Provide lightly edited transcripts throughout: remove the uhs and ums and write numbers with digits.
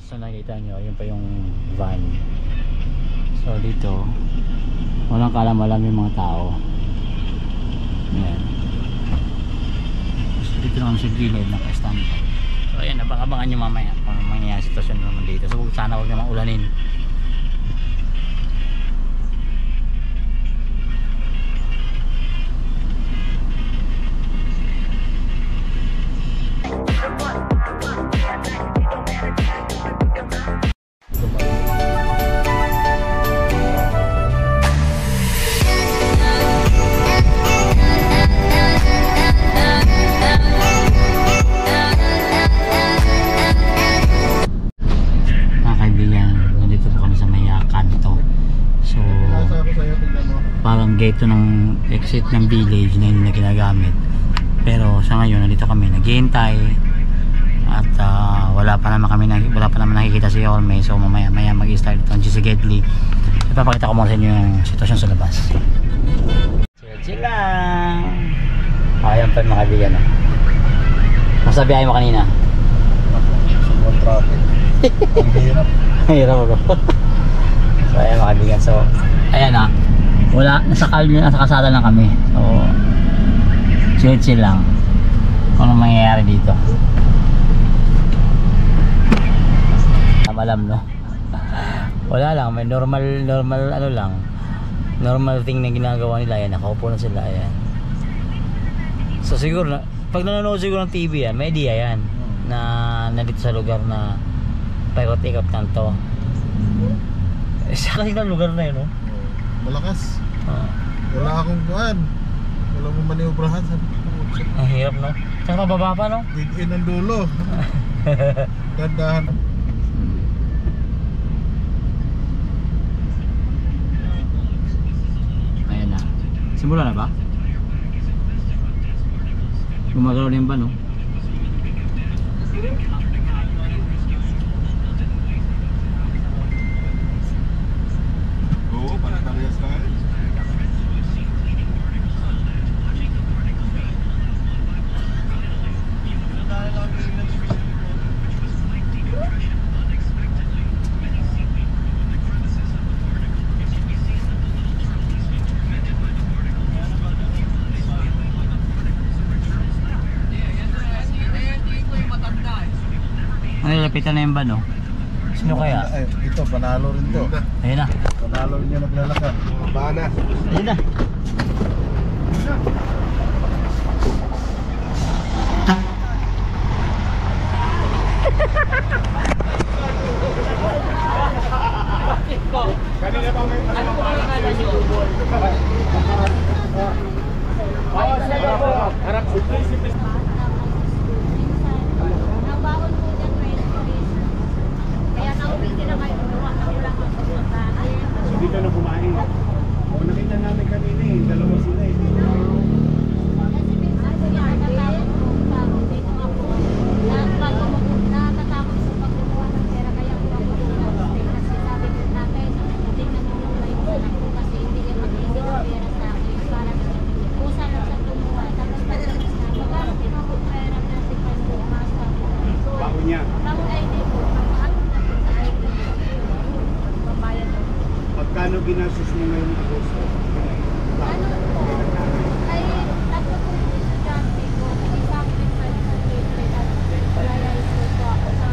So nakikita nyo, yun pa yung van. So dito walang kalam-alam yung mga tao. Ayan. So dito naman sa gilid naka-standby. So ayan, abang-abangan nyo mamaya kung mangyayari sitwasyon naman dito. So sana huwag naman ulanin. Parang gate ng exit ng village na yun na ginagamit, pero sa ngayon nandito kami naghihintay at wala pa naman nakikita si Orme. So mamaya mag-start itong GC Gedli. Ipapakita ko muna sa inyo yung sitwasyon sa labas. Chill lang. Ayan pa yung mga kaibigan. Nasa biyahe mo kanina? Sobrang traffic. Ang hirap. Ang hirap ako. So ayan mga kaibigan. So ayan wala, nasa kasada lang kami. So chill lang kung anong mangyayari dito. Alam no. Wala lang, may normal ano lang, normal thing na ginagawa nila. Ayan, nakaupo na sila. Ayan. So siguro na, pag nanonood siguro ng TV yan, may idea yan na nandito sa lugar na paikot-ikot kanto. Sa kasing lugar na yun, no? Malakas. Wala akong kuhan. Wala mong maniobrahan. Ang hirap, no? Tsaka mababa pa, no? Dig-in ang dulo. Dandahan. Ayan na. Simula na ba? Gumagalaw na yung van, no? Oo, parehas tayo. Lapitan na yung van, no? Sino kaya? Ay, ito, panalo rin to. Ayun na. Panalo rin yung naglalakad. Bana. Ayun na. Kanina pa may harap dito na kumain. O nakita namin kanina dalawa sila niya. Pagkano ginastos mo ngayong Agosto? Ano po? Ay, tatlo po yung estudyante ko. Isang 500 at wala po ako sa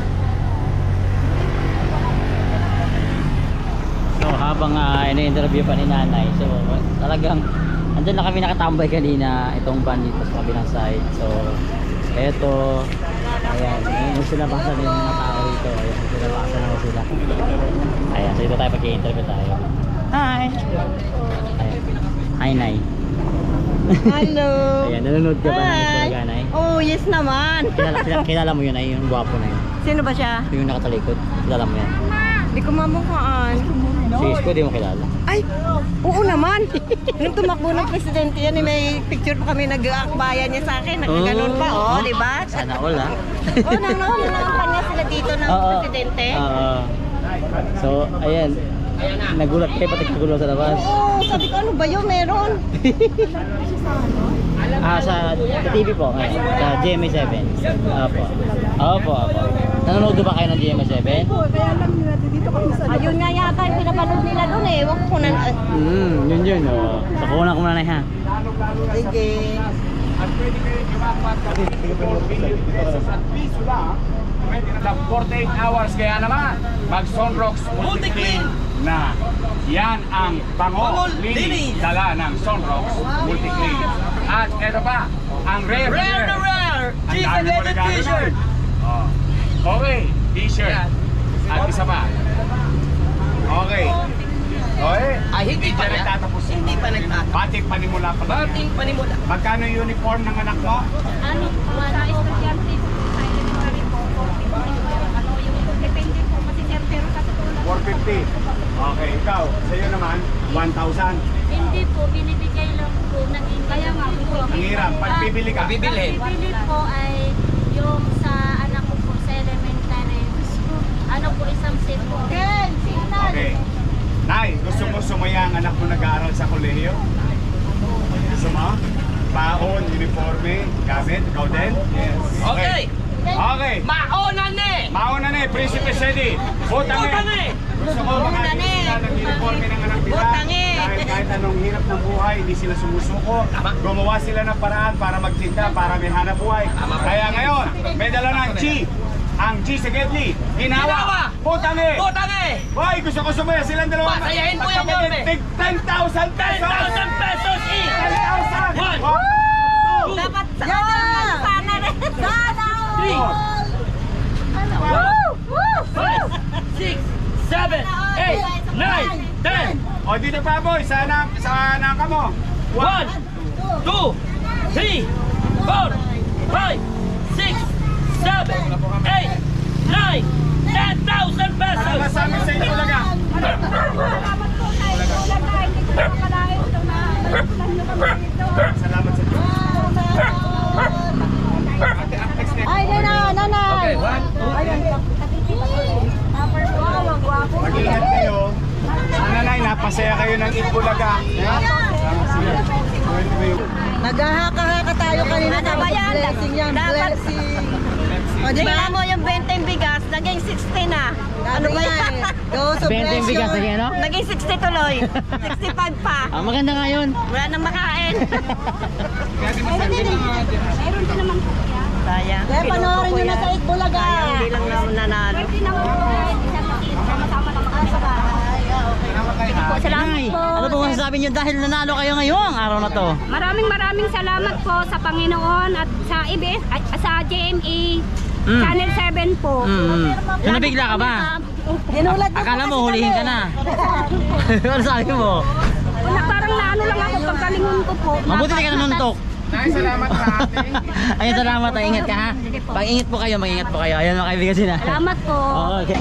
So habang ina-interview pa ni nanay, so talagang andun na kami nakatambay kanina itong van dito sa kabilang side. So eto, ayan, yung sinabasan na yung mga tao dito. Ayan, sinabasan na sila. Ayan, so dito tayo pag-i-interview tayo. Hi! Ayan. Hi, Nay. Hello. Ayan, nanonood ka ba ng Hi. talaga, Nay? Oh, yes naman. Kilala mo yun, Nay, yung gwapo na yun. Sino ba siya? Yung nakatalikod, kilala mo yan. Hindi ko mamukhaan. Si Isko, di mo kilala. Ay, oo naman. Nung tumakbo ng presidente yan, may picture pa kami nag-aakbayan niya sa akin. Nagkaganon pa, oh, di ba? Sana all, ha? Oh, nang kampanya sila dito ng presidente. So, ayan. Nagulat kayo pati kagulo sa labas. Oo, sabi ko ano ba yun, meron? Sa TV po, sa GMA7. Opo. Opo. Nanonood ba kayo ng GMA7? Ayun nga yata yung pinapanood nila doon eh. Ewan ko kung Yun. Oh. So, kukunan ko muna na ha. Sige. At pwede kayo jumakpat kami 4 million pesos at piso lang. Pwede na lang 48 hours. Kaya naman, mag-Sunrox Multi-Clean na. Yan ang bango linis dala ng Sunrox Multi-Clean. At eto pa, ang rare. Ang dami ko regalo nun. Oh. Okay, t-shirt. At isa pa. Okay. Okay. Hindi pa nagtatapos. Hindi pa nagtatapos. Batik panimula pa. Bating panimula. Magkano yung uniform ng anak mo? Ano po, sa estudyante po, sa elementary po, 40 po. Ano yung depende po, kasi pero sa tulad. 450. Okay, ikaw. Sa'yo naman, 1,000. Hindi po, binibigay lang po ng kaya nga po. Ang hirap. Pag bibili ka. Bibili. Ang bibili po ay yung sa anak ko po sa elementary. Ano po, isang set po. Okay. Nay, gusto mo sumaya ang anak mo nag-aaral sa kolehiyo? Gusto mo? Baon, uniforme, gamit, ikaw din? Yes. Okay. Okay. Mauna ne! Mauna na eh, Prinsipe Sedi. Butang Butang eh. Gusto mo makakita sila ng uniforme ng anak nila? Butang eh. Dahil kahit anong hirap ng buhay, hindi sila sumusuko. Gumawa sila ng paraan para magtinda, para may hanap buhay. Kaya ngayon, may dala ng G. Ang G sa Gedli. Ginawa. Butang eh. Butang eh! Boy, gusto ko sumaya silang dalawa. Pasayahin mo yung yorme. Tig 10,000 pesos! 10,000 pesos each! 10,000! One. Dapat sana rin. Sana! 3, 4, 5, 6, 7, 8, 9, 10! O dito pa boy, sa anak ka mo. 1, 2, 3, 4, 5, 6, 7, 8, 9, 10,000 pesos! Salamat sa amin sa inyo talaga. Salamat po tayo. Wala na, hindi ko makalain ito na. Nyo kami dito. Salamat sa inyo. Ay, nanay! Okay, 1, 2, Mag-ingat kayo. Nanay, napasaya kayo ng Itbulaga. Naghahaka-haka tayo kanina. Ano ba yan? Blessing yan, blessing. O, di ba? mo yung 20 bigas, naging 60 na. Ano ba yan? Go sa 20 yung bigas na ano? Naging 60 tuloy. 65 pa. Maganda nga yun. Wala nang makain. Meron din naman po yan. Sayang. Kaya panoorin nyo na sa Itbulaga. Hindi lang naman nanalo. Pwede naman po. Sama-sama na makasama. Salamat Nay, po. ano po masasabi nyo dahil nanalo kayo ngayong araw na to? Maraming salamat po sa Panginoon at sa IBS, at sa GMA Channel 7 po. So nabigla ka ba? Ginulat nyo Akala po mo kasi hulihin ka kami. na. Ano sabi mo? Wala, parang naano lang ako pagkalingon ko po. Mabuti di ka nanuntok. Nay, salamat sa ating. Ayun, salamat. Ingat ka ha. Pag-ingat po kayo, mag-ingat po kayo. Ayun mga kaibigan sila. Salamat po. Okay.